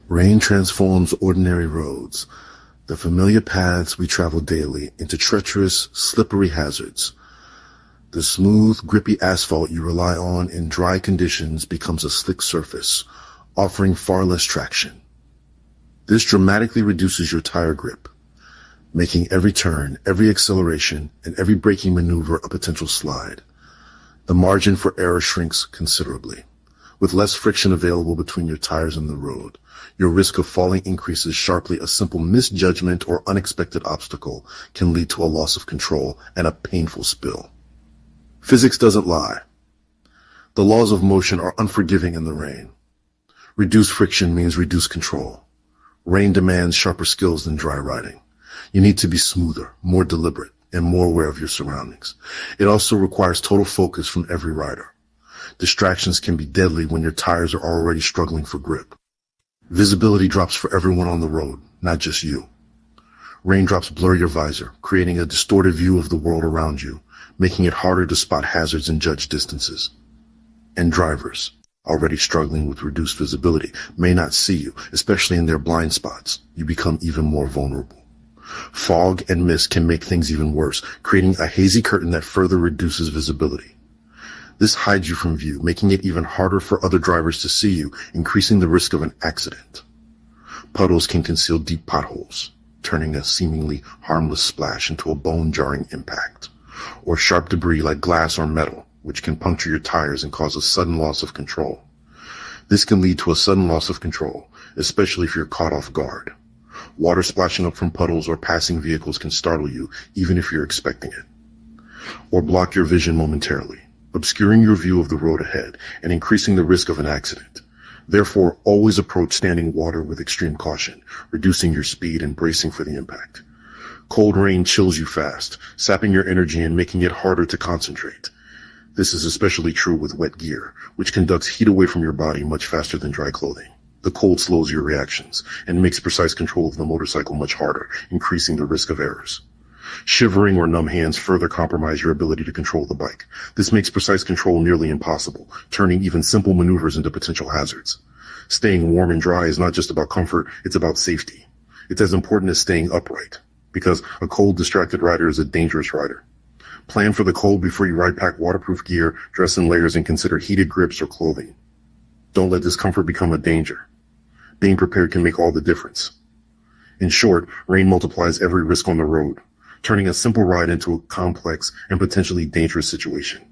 Rain transforms ordinary roads, the familiar paths we travel daily, into treacherous, slippery hazards. The smooth, grippy asphalt you rely on in dry conditions becomes a slick surface, offering far less traction. This dramatically reduces your tire grip, making every turn, every acceleration, and every braking maneuver a potential slide. The margin for error shrinks considerably. With less friction available between your tires and the road, your risk of falling increases sharply. A simple misjudgment or unexpected obstacle can lead to a loss of control and a painful spill. Physics doesn't lie. The laws of motion are unforgiving in the rain. Reduced friction means reduced control. Rain demands sharper skills than dry riding. You need to be smoother, more deliberate, and more aware of your surroundings. It also requires total focus from every rider. Distractions can be deadly when your tires are already struggling for grip. Visibility drops for everyone on the road, not just you. Raindrops blur your visor, creating a distorted view of the world around you, making it harder to spot hazards and judge distances. And drivers, already struggling with reduced visibility, may not see you, especially in their blind spots. You become even more vulnerable. Fog and mist can make things even worse, creating a hazy curtain that further reduces visibility. This hides you from view, making it even harder for other drivers to see you, increasing the risk of an accident. Puddles can conceal deep potholes, turning a seemingly harmless splash into a bone-jarring impact. Or sharp debris like glass or metal, which can puncture your tires and cause a sudden loss of control. This can lead to a sudden loss of control, especially if you're caught off guard. Water splashing up from puddles or passing vehicles can startle you, even if you're expecting it. Or block your vision momentarily, obscuring your view of the road ahead and increasing the risk of an accident. Therefore, always approach standing water with extreme caution, reducing your speed and bracing for the impact. Cold rain chills you fast, sapping your energy and making it harder to concentrate. This is especially true with wet gear, which conducts heat away from your body much faster than dry clothing. The cold slows your reactions and makes precise control of the motorcycle much harder, increasing the risk of errors. Shivering or numb hands further compromise your ability to control the bike. This makes precise control nearly impossible, turning even simple maneuvers into potential hazards. Staying warm and dry is not just about comfort, it's about safety. It's as important as staying upright, because a cold, distracted rider is a dangerous rider. Plan for the cold before you ride. Pack waterproof gear, dress in layers, and consider heated grips or clothing. Don't let discomfort become a danger. Being prepared can make all the difference. In short, rain multiplies every risk on the road, turning a simple ride into a complex and potentially dangerous situation.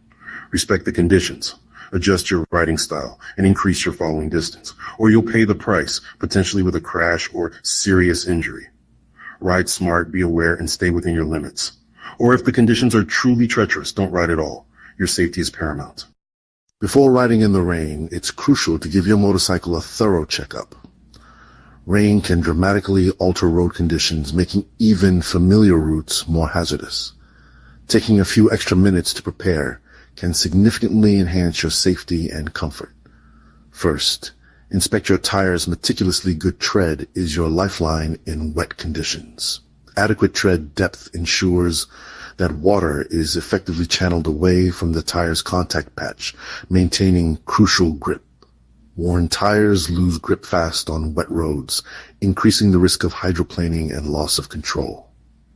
Respect the conditions, adjust your riding style, and increase your following distance, or you'll pay the price, potentially with a crash or serious injury. Ride smart, be aware, and stay within your limits. Or if the conditions are truly treacherous, don't ride at all. Your safety is paramount. Before riding in the rain, it's crucial to give your motorcycle a thorough checkup. Rain can dramatically alter road conditions, making even familiar routes more hazardous. Taking a few extra minutes to prepare can significantly enhance your safety and comfort. First, inspect your tires meticulously. Good tread is your lifeline in wet conditions. Adequate tread depth ensures that water is effectively channeled away from the tire's contact patch, maintaining crucial grip. Worn tires lose grip fast on wet roads, increasing the risk of hydroplaning and loss of control.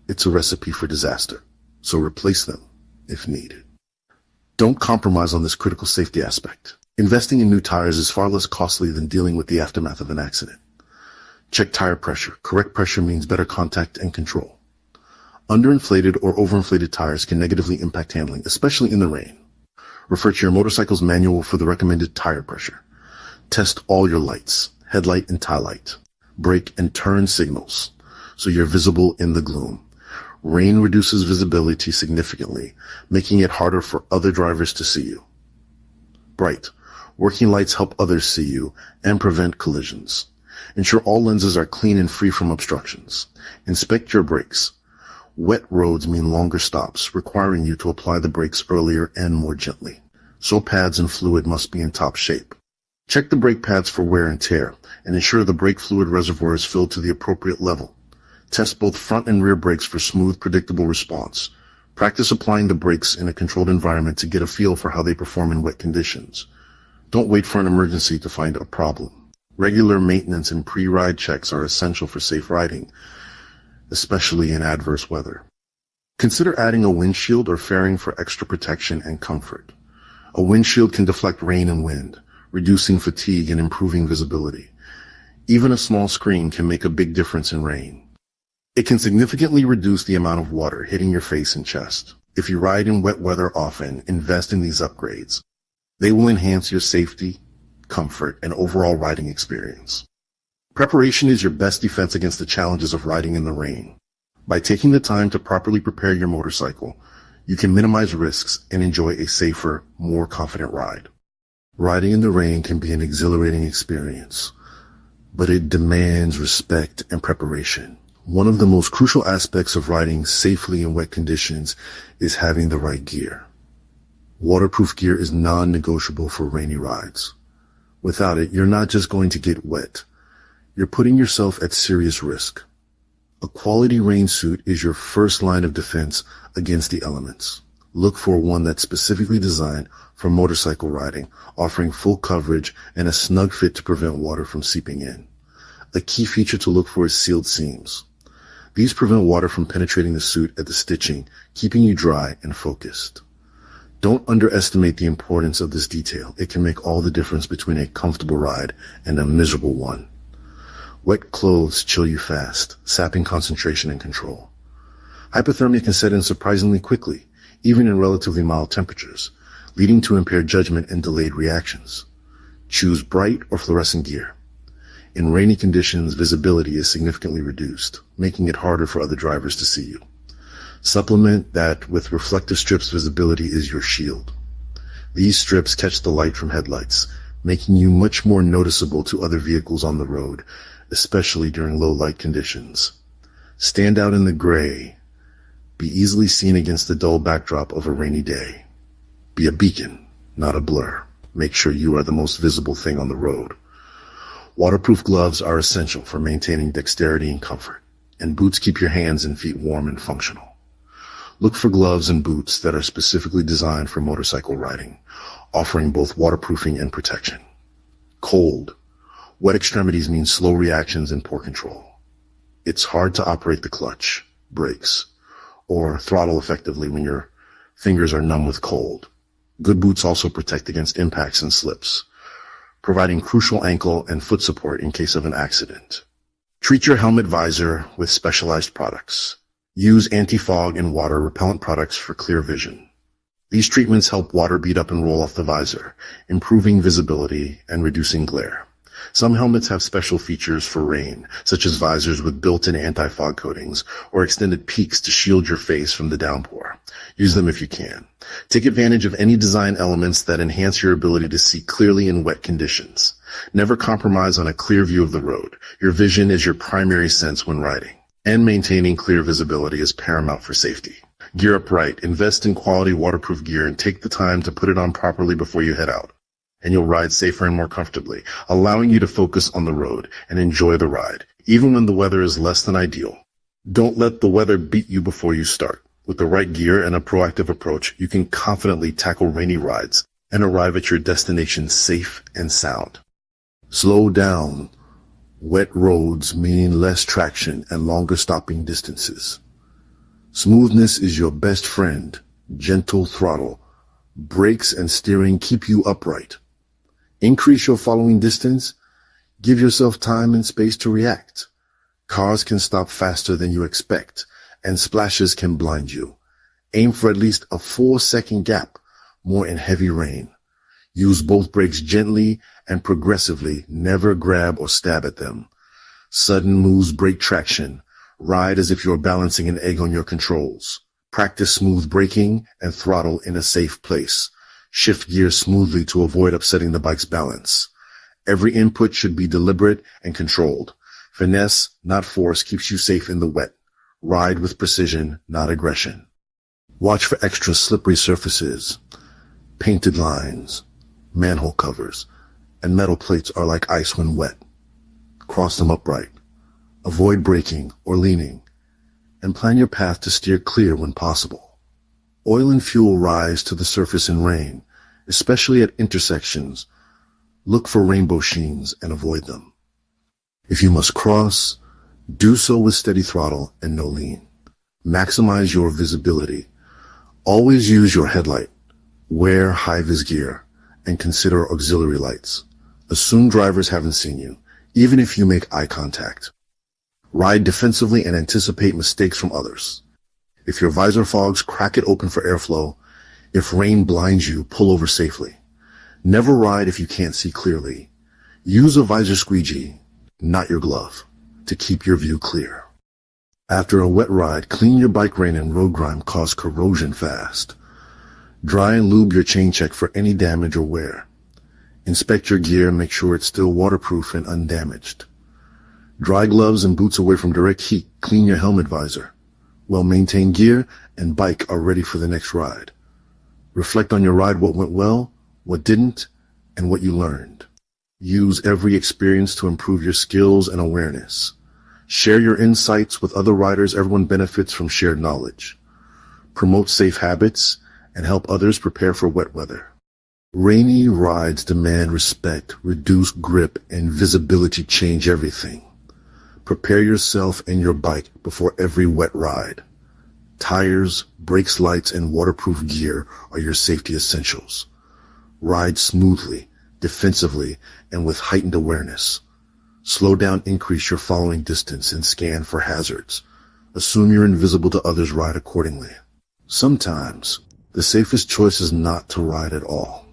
It's a recipe for disaster, so replace them if needed. Don't compromise on this critical safety aspect. Investing in new tires is far less costly than dealing with the aftermath of an accident. Check tire pressure. Correct pressure means better contact and control. Underinflated or overinflated tires can negatively impact handling, especially in the rain. Refer to your motorcycle's manual for the recommended tire pressure. Test all your lights, headlight and tail light, brake and turn signals, so you're visible in the gloom. Rain reduces visibility significantly, making it harder for other drivers to see you. Bright, working lights help others see you and prevent collisions. Ensure all lenses are clean and free from obstructions. Inspect your brakes. Wet roads mean longer stops, requiring you to apply the brakes earlier and more gently. So pads and fluid must be in top shape. Check the brake pads for wear and tear, and ensure the brake fluid reservoir is filled to the appropriate level. Test both front and rear brakes for smooth, predictable response. Practice applying the brakes in a controlled environment to get a feel for how they perform in wet conditions. Don't wait for an emergency to find a problem. Regular maintenance and pre-ride checks are essential for safe riding, especially in adverse weather. Consider adding a windshield or fairing for extra protection and comfort. A windshield can deflect rain and wind, reducing fatigue and improving visibility. Even a small screen can make a big difference in rain. It can significantly reduce the amount of water hitting your face and chest. If you ride in wet weather often, invest in these upgrades. They will enhance your safety, comfort, and overall riding experience. Preparation is your best defense against the challenges of riding in the rain. By taking the time to properly prepare your motorcycle, you can minimize risks and enjoy a safer, more confident ride. Riding in the rain can be an exhilarating experience, but it demands respect and preparation. One of the most crucial aspects of riding safely in wet conditions is having the right gear. Waterproof gear is non-negotiable for rainy rides. Without it, you're not just going to get wet. You're putting yourself at serious risk. A quality rain suit is your first line of defense against the elements. Look for one that's specifically designed for motorcycle riding, offering full coverage and a snug fit to prevent water from seeping in. A key feature to look for is sealed seams. These prevent water from penetrating the suit at the stitching, keeping you dry and focused. Don't underestimate the importance of this detail. It can make all the difference between a comfortable ride and a miserable one. Wet clothes chill you fast, sapping concentration and control. Hypothermia can set in surprisingly quickly, even in relatively mild temperatures, leading to impaired judgment and delayed reactions. Choose bright or fluorescent gear. In rainy conditions, visibility is significantly reduced, making it harder for other drivers to see you. Supplement that with reflective strips. Visibility is your shield. These strips catch the light from headlights, making you much more noticeable to other vehicles on the road, especially during low light conditions. Stand out in the gray. Be easily seen against the dull backdrop of a rainy day. Be a beacon, not a blur. Make sure you are the most visible thing on the road. Waterproof gloves are essential for maintaining dexterity and comfort, and boots keep your hands and feet warm and functional. Look for gloves and boots that are specifically designed for motorcycle riding, offering both waterproofing and protection. Cold. Wet extremities mean slow reactions and poor control. It's hard to operate the clutch, brakes, or throttle effectively when your fingers are numb with cold. Good boots also protect against impacts and slips, providing crucial ankle and foot support in case of an accident. Treat your helmet visor with specialized products. Use anti-fog and water repellent products for clear vision. These treatments help water bead up and roll off the visor, improving visibility and reducing glare. Some helmets have special features for rain, such as visors with built-in anti-fog coatings or extended peaks to shield your face from the downpour. Use them if you can. Take advantage of any design elements that enhance your ability to see clearly in wet conditions. Never compromise on a clear view of the road. Your vision is your primary sense when riding, and maintaining clear visibility is paramount for safety. Gear up right, invest in quality waterproof gear, and take the time to put it on properly before you head out. And you'll ride safer and more comfortably, allowing you to focus on the road and enjoy the ride, even when the weather is less than ideal. Don't let the weather beat you before you start. With the right gear and a proactive approach, you can confidently tackle rainy rides and arrive at your destination safe and sound. Slow down. Wet roads mean less traction and longer stopping distances. Smoothness is your best friend. Gentle throttle. Brakes and steering keep you upright. Increase your following distance. Give yourself time and space to react. Cars can stop faster than you expect, and splashes can blind you. Aim for at least a 4-second gap, more in heavy rain. Use both brakes gently and progressively. Never grab or stab at them. Sudden moves break traction. Ride as if you're balancing an egg on your controls. Practice smooth braking and throttle in a safe place. Shift gears smoothly to avoid upsetting the bike's balance. Every input should be deliberate and controlled. Finesse, not force, keeps you safe in the wet. Ride with precision, not aggression. Watch for extra slippery surfaces. Painted lines, manhole covers, and metal plates are like ice when wet. Cross them upright. Avoid braking or leaning, and plan your path to steer clear when possible. Oil and fuel rise to the surface in rain, especially at intersections. Look for rainbow sheens and avoid them. If you must cross, do so with steady throttle and no lean. Maximize your visibility. Always use your headlight. Wear high-vis gear and consider auxiliary lights. Assume drivers haven't seen you, even if you make eye contact. Ride defensively and anticipate mistakes from others. If your visor fogs, crack it open for airflow. If rain blinds you, pull over safely. Never ride if you can't see clearly. Use a visor squeegee, not your glove, to keep your view clear. After a wet ride, clean your bike. Rain and road grime cause corrosion fast. Dry and lube your chain check for any damage or wear. Inspect your gear and make sure it's still waterproof and undamaged. Dry gloves and boots away from direct heat. Clean your helmet visor. Well-maintained gear and bike are ready for the next ride. Reflect on your ride, what went well, what didn't, and what you learned. Use every experience to improve your skills and awareness. Share your insights with other riders. Everyone benefits from shared knowledge. Promote safe habits and help others prepare for wet weather. Rainy rides demand respect, reduce grip, and visibility. Change everything. Prepare yourself and your bike before every wet ride. Tires, brakes, lights, and waterproof gear are your safety essentials. Ride smoothly, defensively, and with heightened awareness. Slow down, increase your following distance, and scan for hazards. Assume you're invisible to others. Ride accordingly. Sometimes, the safest choice is not to ride at all.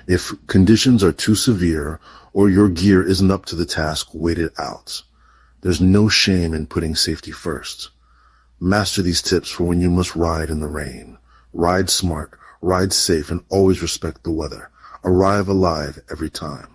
If conditions are too severe or your gear isn't up to the task, wait it out. There's no shame in putting safety first. Master these tips for when you must ride in the rain. Ride smart, ride safe, and always respect the weather. Arrive alive every time.